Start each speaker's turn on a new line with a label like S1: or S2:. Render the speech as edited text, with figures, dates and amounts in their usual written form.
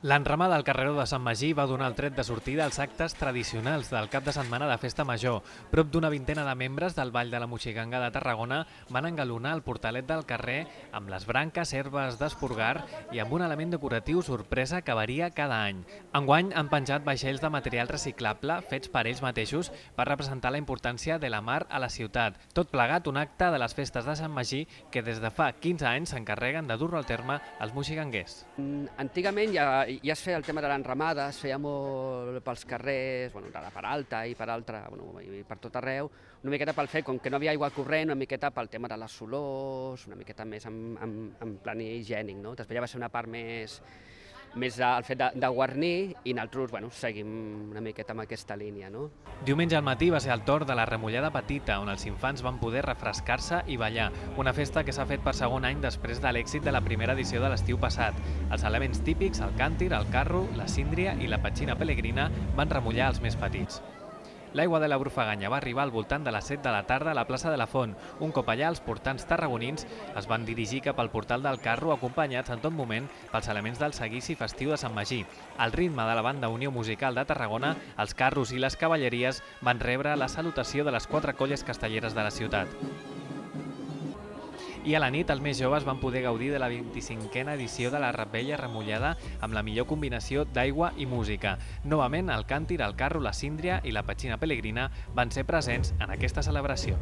S1: L'enramada al carreró de Sant Magí va donar el tret de sortida als actes tradicionals del cap de setmana de Festa Major. Prop d'una vintena de membres del Ball de la Moixiganga de Tarragona van engalonar el portalet del carrer amb les branques, herbes d'esporgar i amb un element decoratiu sorpresa que varia cada any. Enguany han penjat vaixells de material reciclable fets per ells mateixos per representar la importància de la mar a la ciutat. Tot plegat un acte de les festes de Sant Magí que des de fa 15 anys s'encarreguen de dur-lo al terme els moixiganguers.
S2: Antigament ja es feia el tema de l'enramada, es feia molt pels carrers, de la part alta i per altra, i per tot arreu, una miqueta pel fet, com que no havia aigua corrent, una miqueta pel tema de les olors, una miqueta més en plan higiènic, no? Després ja va ser una part més el fet de guarnir i nosaltres seguim una miqueta amb aquesta línia, no?
S1: Diumenge al matí va ser el torn de la remullada petita, on els infants van poder refrescar-se i ballar. Una festa que s'ha fet per segon any després de l'èxit de la primera edició de l'estiu passat. Els elements típics, el càntir, el carro, la síndria i la petxina pelegrina van remullar els més petits. L'aigua de la Brufaganya va arribar al voltant de les 7 de la tarda a la plaça de la Font. Un cop allà, els portants tarragonins es van dirigir cap al portal del carro acompanyats en tot moment pels elements del seguici festiu de Sant Magí. Al ritme de la banda Unió Musical de Tarragona, els carros i les cavalleries van rebre la salutació de les 4 colles castelleres de la ciutat. I a la nit els més joves van poder gaudir de la 25a edició de la Revetlla remullada amb la millor combinació d'aigua i música. Novament, el càntir, el carro, la síndria i la petxina pelegrina van ser presents en aquesta celebració.